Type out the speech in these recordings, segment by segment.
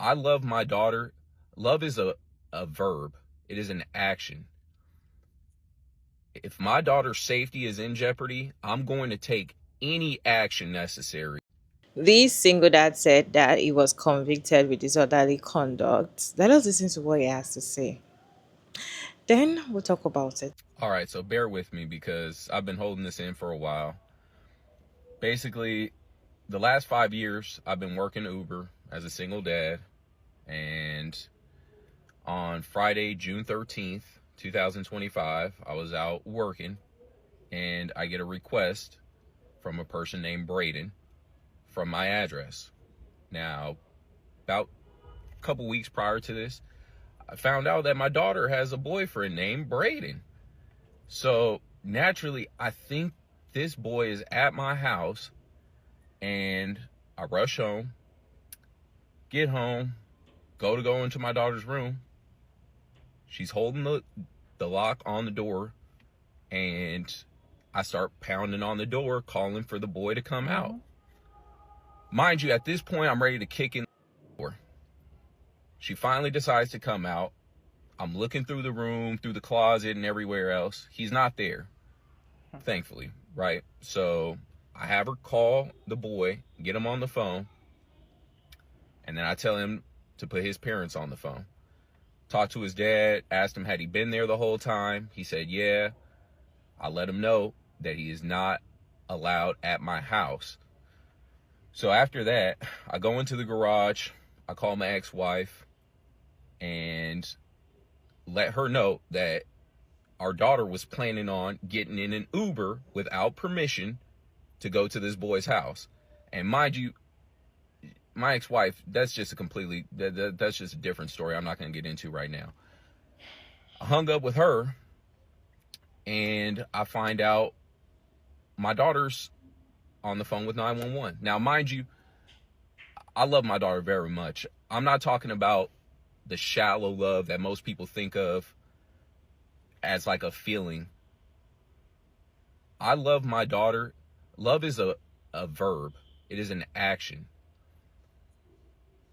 I love my daughter. Love is a verb. It is an action. If my daughter's safety is in jeopardy, I'm going to take any action necessary. This single dad said that he was convicted with disorderly conduct. Let us listen to what he has to say. Then we'll talk about it. All right, so bear with me because I've been holding this in for a while. Basically, the last 5 years, I've been working Uber as a single dad. And on Friday, June 13th, 2025, I was out working and I get a request from a person named Braden from my address. Now, about a couple weeks prior to this, I found out that my daughter has a boyfriend named Braden. So naturally, I think this boy is at my house, and I rush home, get home, go into my daughter's room. She's holding the lock on the door, and I start pounding on the door, calling for the boy to come out. Mind you, at this point, I'm ready to kick in the door. She finally decides to come out. I'm looking through the room, through the closet, and everywhere else. He's not there, thankfully, right? So I have her call the boy, get him on the phone, and then I tell him to put his parents on the phone. Talked to his dad, asked him had he been there the whole time. He said, yeah. I let him know that he is not allowed at my house. So after that, I go into the garage, I call my ex-wife, and let her know that our daughter was planning on getting in an Uber without permission to go to this boy's house. And mind you, my ex-wife, that's just that's just a different story I'm not going to get into right now. I hung up with her, and I find out my daughter's on the phone with 911. Now, mind you, I love my daughter very much. I'm not talking about the shallow love that most people think of as like a feeling. I love my daughter. Love is a verb. It is an action.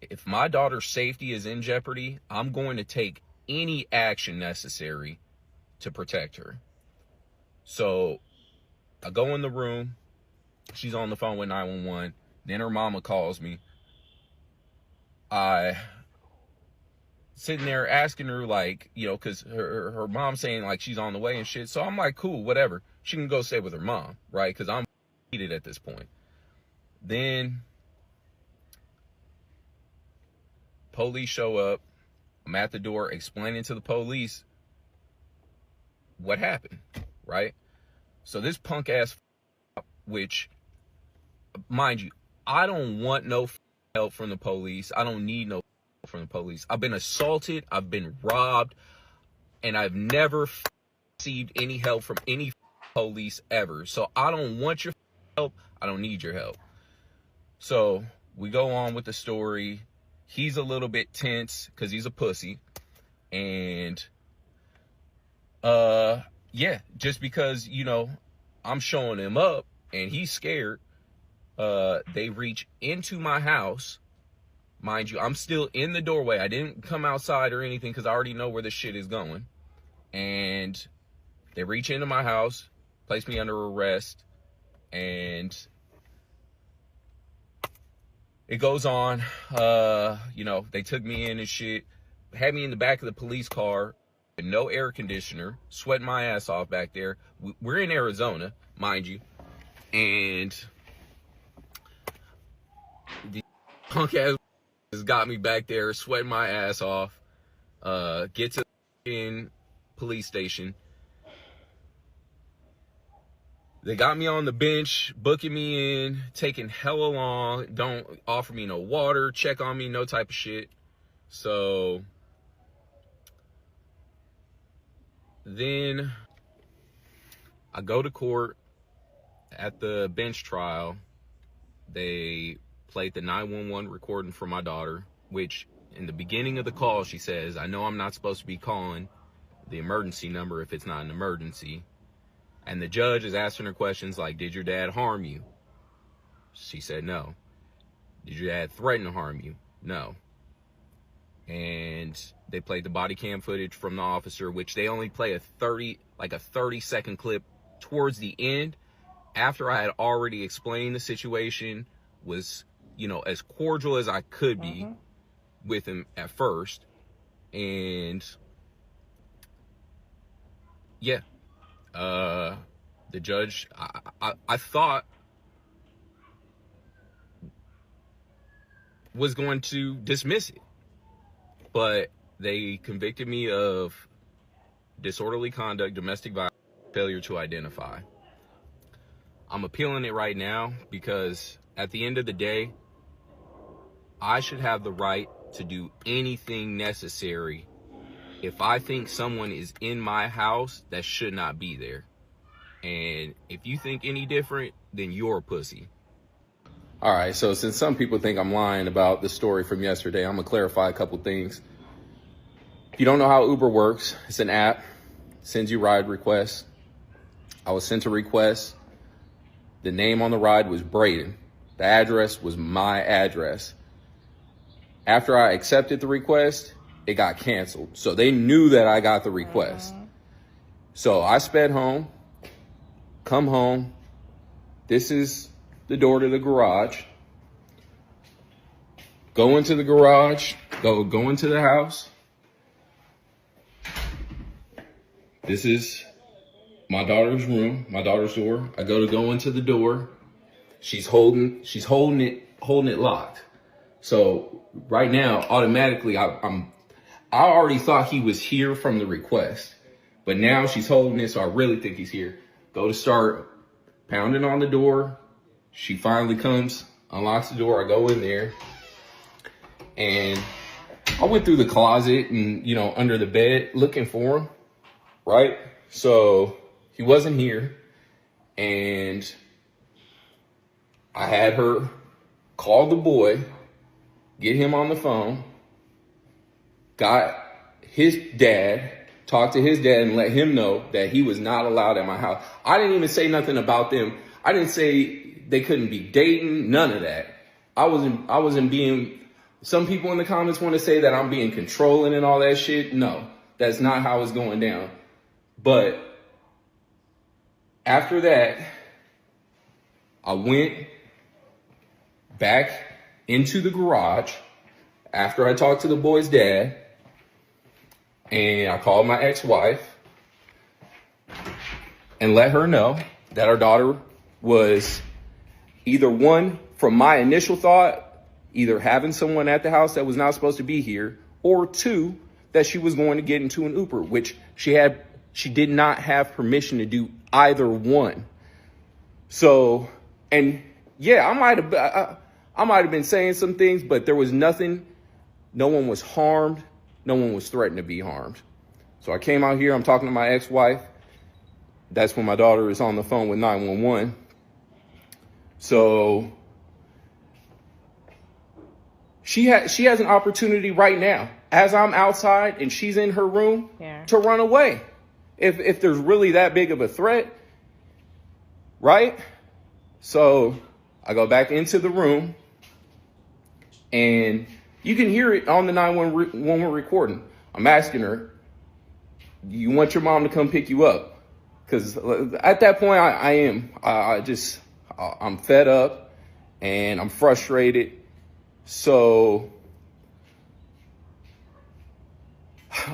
If my daughter's safety is in jeopardy, I'm going to take any action necessary to protect her. So I go in the room. She's on the phone with 911. Then her mama calls me. I sitting there asking her, like, you know, because her mom's saying, like, she's on the way and shit. So I'm like, cool, whatever. She can go stay with her mom, right? Because I'm heated at this point. Then police show up. I'm at the door explaining to the police what happened, right? So this punk ass, which, mind you, I don't want no help from the police. I don't need no help from the police. I've been assaulted. I've been robbed. And I've never received any help from any police ever. So I don't want your help. I don't need your help. So we go on with the story. He's a little bit tense because he's a pussy. And yeah, just because, you know, I'm showing him up and he's scared, they reach into my house. Mind you, I'm still in the doorway. I didn't come outside or anything because I already know where the shit is going. And they reach into my house, place me under arrest, and it goes on. You know, they took me in and shit, had me in the back of the police car, with no air conditioner, sweating my ass off back there. We're in Arizona, mind you, and the punk ass has got me back there, sweating my ass off. Get to the police station. They got me on the bench, booking me in, taking hella long, don't offer me no water, check on me, no type of shit. So then I go to court. At the bench trial, they played the 911 recording for my daughter, which in the beginning of the call, she says, I know I'm not supposed to be calling the emergency number if it's not an emergency. And the judge is asking her questions like, did your dad harm you? She said no. Did your dad threaten to harm you? No. and they played the body cam footage from the officer, which they only play a 30-second clip towards the end, after I had already explained the situation, was, as cordial as I could be with him at first. And yeah, the judge, I thought, was going to dismiss it, but they convicted me of disorderly conduct, domestic violence, failure to identify. I'm appealing it right now because at the end of the day, I should have the right to do anything necessary if I think someone is in my house that should not be there. And if you think any different, then you're a pussy. All right, so since some people think I'm lying about the story from yesterday, I'm gonna clarify a couple things. If you don't know how Uber works, it's an app, sends you ride requests. I was sent a request. The name on the ride was Braden. The address was my address. After I accepted the request, it got canceled. So they knew that I got the request. So I sped home, come home. This is the door to the garage. Go into the garage, go into the house. This is my daughter's room, my daughter's door. I go into the door. She's holding it locked. So right now, automatically, I already thought he was here from the request, but now she's holding it, so I really think he's here. Go to start pounding on the door. She finally comes, unlocks the door. I go in there, and I went through the closet and, under the bed looking for him, right? So he wasn't here, and I had her call the boy, get him on the phone, got his dad, talked to his dad and let him know that he was not allowed at my house. I didn't even say nothing about them. I didn't say they couldn't be dating, none of that. I wasn't being, some people in the comments want to say that I'm being controlling and all that shit. No, that's not how it's going down. But after that, I went back into the garage after I talked to the boy's dad, and I called my ex-wife and let her know that our daughter was either, one, from my initial thought, either having someone at the house that was not supposed to be here, or two, that she was going to get into an Uber, which she did not have permission to do either one. So, and yeah, I might have been saying some things, but there was nothing. No one was harmed. No one was threatened to be harmed. So I came out here. I'm talking to my ex-wife. That's when my daughter is on the phone with 911. So she has an opportunity right now, as I'm outside and she's in her room, to run away. If there's really that big of a threat, right? So I go back into the room, and you can hear it on the 911 recording. I'm asking her, you want your mom to come pick you up? Because at that point, I'm fed up and I'm frustrated. So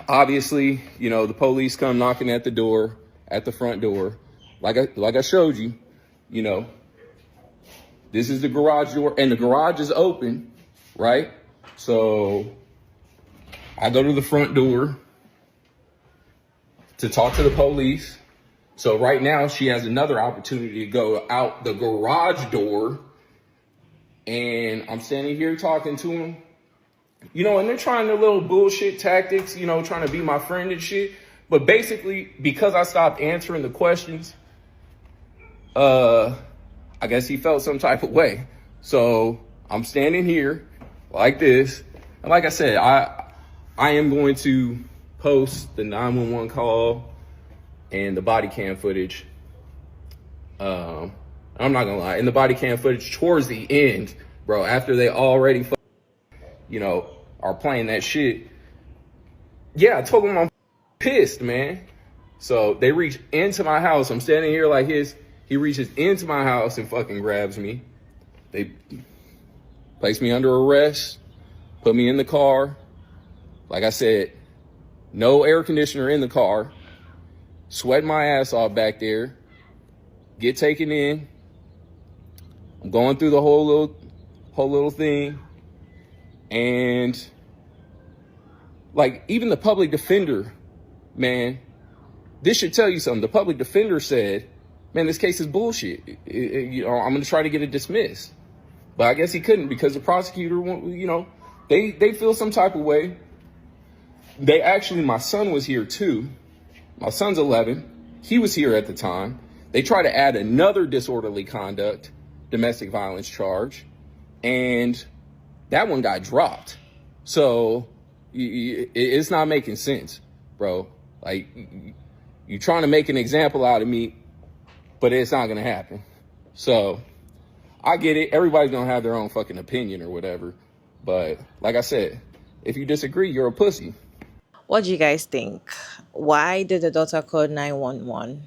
obviously, the police come knocking at the door, at the front door. Like I showed you, this is the garage door, and the garage is open, right? So I go to the front door to talk to the police. So right now she has another opportunity to go out the garage door, and I'm standing here talking to him, and they're trying their little bullshit tactics, trying to be my friend and shit. But basically, because I stopped answering the questions, I guess he felt some type of way. So I'm standing here like this. And like I said, I am going to post the 911 call and the body cam footage. I'm not gonna lie. In the body cam footage towards the end, bro, after they already, are playing that shit. Yeah, I told them I'm pissed, man. So they reach into my house. I'm standing here like his. He reaches into my house and fucking grabs me. They place me under arrest, put me in the car. Like I said, no air conditioner in the car. Sweating my ass off back there. Get taken in. I'm going through the whole little thing. And like even the public defender, man, this should tell you something. The public defender said, man, this case is bullshit. I'm going to try to get it dismissed. But I guess he couldn't because the prosecutor, they feel some type of way. My son was here too. My son's 11. He was here at the time. They tried to add another disorderly conduct, domestic violence charge, and that one got dropped. So it's not making sense, bro. Like, you're trying to make an example out of me, but it's not going to happen. So I get it. Everybody's going to have their own fucking opinion or whatever. But like I said, if you disagree, you're a pussy. What do you guys think? Why did the daughter call 911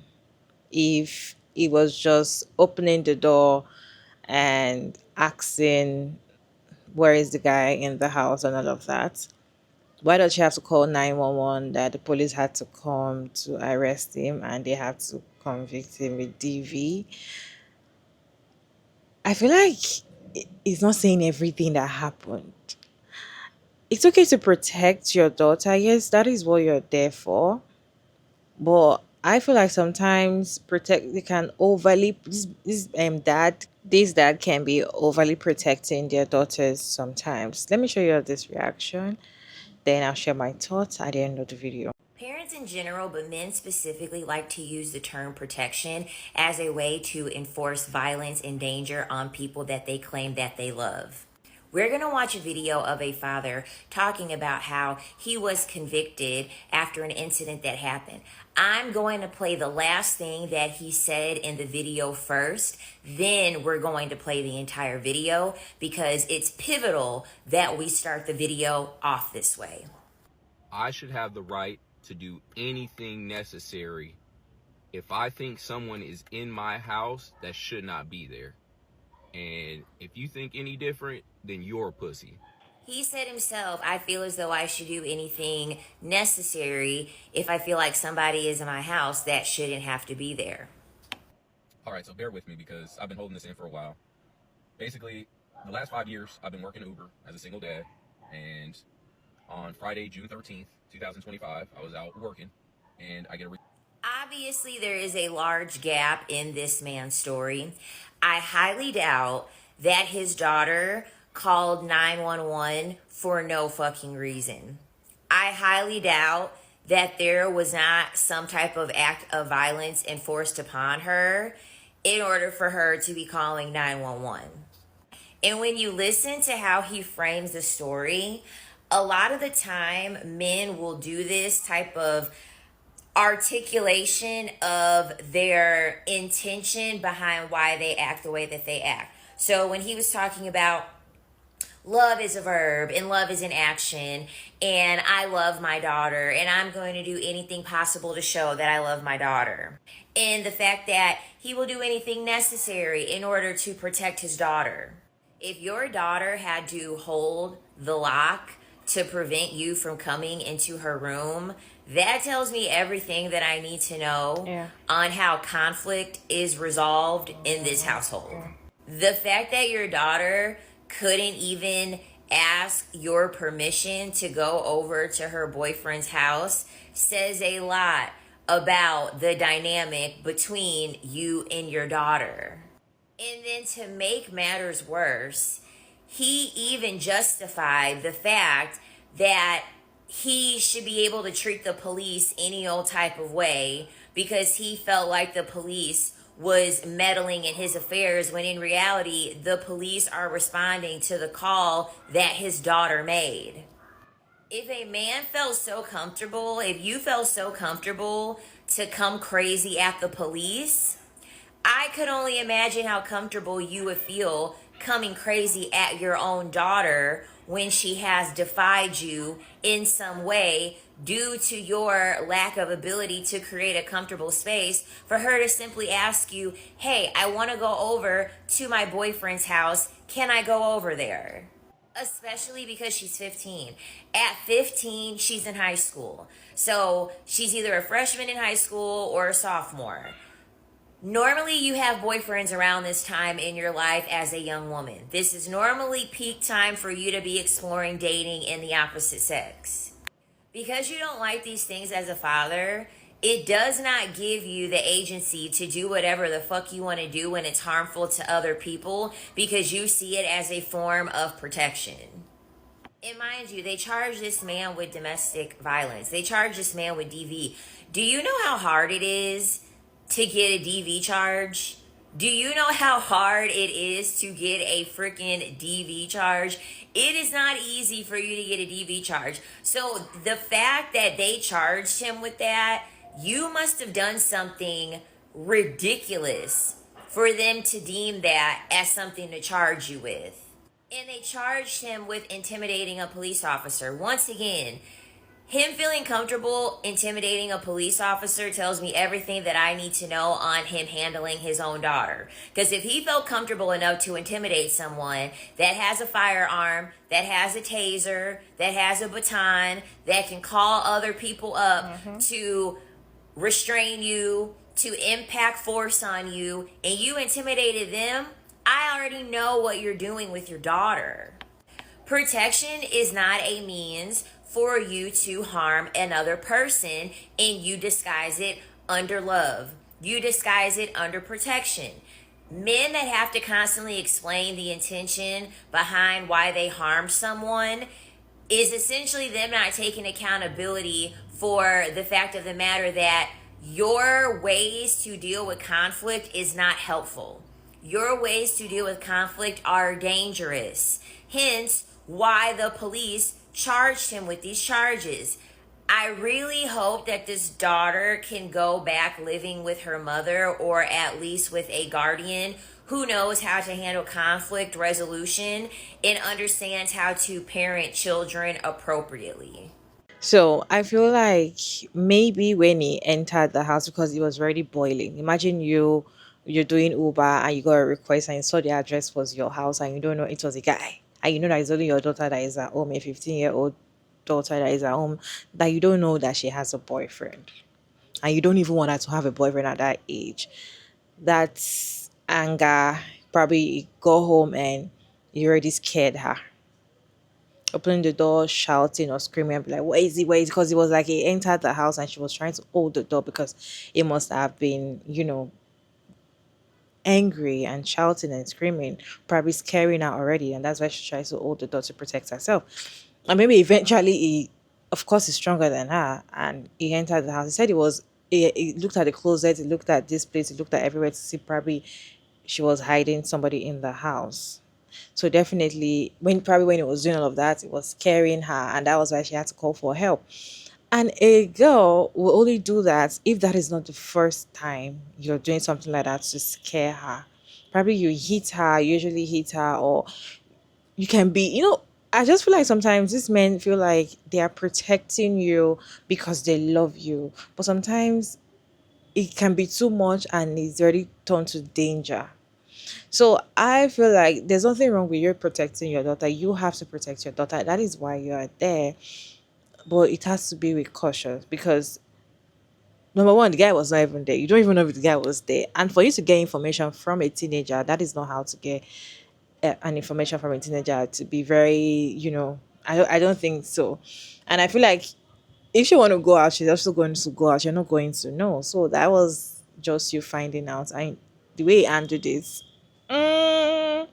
if it was just opening the door and asking where is the guy in the house and all of that? Why don't you have to call 911 that the police had to come to arrest him and they have to convict him with DV? I feel like it's not saying everything that happened. It's okay to protect your daughter. Yes, that is what you're there for. But I feel like sometimes protect they can overly this dad can be overly protecting their daughters sometimes. Let me show you this reaction. Then I'll share my thoughts at the end of the video. Parents in general, but men specifically, like to use the term protection as a way to enforce violence and danger on people that they claim that they love. We're going to watch a video of a father talking about how he was convicted after an incident that happened. I'm going to play the last thing that he said in the video first. Then we're going to play the entire video because it's pivotal that we start the video off this way. I should have the right to do anything necessary if I think someone is in my house that should not be there. And if you think any different, then you're a pussy. He said himself, I feel as though I should do anything necessary if I feel like somebody is in my house that shouldn't have to be there. All right, so bear with me because I've been holding this in for a while. Basically, the last 5 years, I've been working Uber as a single dad. And on Friday, June 13th, 2025, I was out working and I get a... Obviously, there is a large gap in this man's story. I highly doubt that his daughter called 911 for no fucking reason. I highly doubt that there was not some type of act of violence enforced upon her in order for her to be calling 911. And when you listen to how he frames the story, a lot of the time men will do this type of articulation of their intention behind why they act the way that they act. So when he was talking about love is a verb and love is an action and I love my daughter and I'm going to do anything possible to show that I love my daughter, and the fact that he will do anything necessary in order to protect his daughter. If your daughter had to hold the lock to prevent you from coming into her room, that tells me everything that I need to know on how conflict is resolved in this household. The fact that your daughter couldn't even ask your permission to go over to her boyfriend's house says a lot about the dynamic between you and your daughter. And then to make matters worse, he even justified the fact that he should be able to treat the police any old type of way because he felt like the police was meddling in his affairs, when in reality, the police are responding to the call that his daughter made. If a man felt so comfortable, if you felt so comfortable to come crazy at the police, I could only imagine how comfortable you would feel coming crazy at your own daughter when she has defied you in some way due to your lack of ability to create a comfortable space for her to simply ask you, hey, I want to go over to my boyfriend's house. Can I go over there? Especially because she's 15. At 15, she's in high school. So she's either a freshman in high school or a sophomore. Normally, you have boyfriends around this time in your life as a young woman. This is normally peak time for you to be exploring dating in the opposite sex. Because you don't like these things as a father, it does not give you the agency to do whatever the fuck you want to do when it's harmful to other people because you see it as a form of protection. And mind you, they charge this man with domestic violence. They charge this man with DV. Do you know how hard it is to get a DV charge? Do you know how hard it is to get a freaking DV charge? It is not easy for you to get a DV charge. So the fact that they charged him with that, you must have done something ridiculous for them to deem that as something to charge you with. And they charged him with intimidating a police officer. Once again, him feeling comfortable intimidating a police officer tells me everything that I need to know on him handling his own daughter. Because if he felt comfortable enough to intimidate someone that has a firearm, that has a taser, that has a baton, that can call other people up to restrain you, to impact force on you, and you intimidated them, I already know what you're doing with your daughter. Protection is not a means for you to harm another person, and you disguise it under love. You disguise it under protection. Men that have to constantly explain the intention behind why they harmed someone is essentially them not taking accountability for the fact of the matter that your ways to deal with conflict is not helpful. Your ways to deal with conflict are dangerous. Hence, why the police charged him with these charges. I really hope that this daughter can go back living with her mother or at least with a guardian who knows how to handle conflict resolution and understands how to parent children appropriately. So I feel like maybe when he entered the house because it was already boiling. Imagine you're doing Uber and you got a request and you saw the address was your house and you don't know it was a guy. And you know that it's only your daughter that is at home, a 15-year-old daughter that is at home, that you don't know that she has a boyfriend. And you don't even want her to have a boyfriend at that age. That's anger. Probably go home and you already scared her, opening the door, shouting or screaming, and be like, "Where is he? Where is he?" Because it was like he entered the house and she was trying to hold the door because it must have been, angry and shouting and screaming, probably scaring her already. And that's why she tries to hold the door to protect herself. And maybe eventually he, of course, is stronger than her and he entered the house. He said he looked at the closet, he looked at this place, he looked at everywhere to see probably she was hiding somebody in the house. So definitely, when it was doing all of that, it was scaring her, and that was why she had to call for help. And a girl will only do that if that is not the first time you're doing something like that to scare her. Probably you hit her, usually hit her, or you can be, I just feel like sometimes these men feel like they are protecting you because they love you. But sometimes it can be too much and it's already turned to danger. So I feel like there's nothing wrong with you protecting your daughter. You have to protect your daughter. That is why you are there. But it has to be with caution because number one, the guy was not even there. You don't even know if the guy was there. And for you to get information from a teenager, that is not how to get an information from a teenager to be very, I don't think so. And I feel like if she want to go out, she's also going to go out. You're not going to know. So that was just you finding out. The way Andrew did. Mm,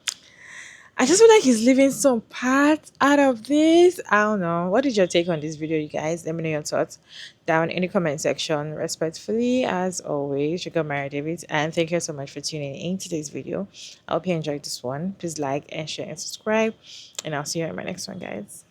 I just feel like he's leaving some parts out of this. I don't know. What is your take on this video, you guys? Let me know your thoughts down in the comment section. Respectfully, as always, Sugar Mary David. And thank you so much for tuning in to this video. I hope you enjoyed this one. Please like and share and subscribe. And I'll see you in my next one, guys.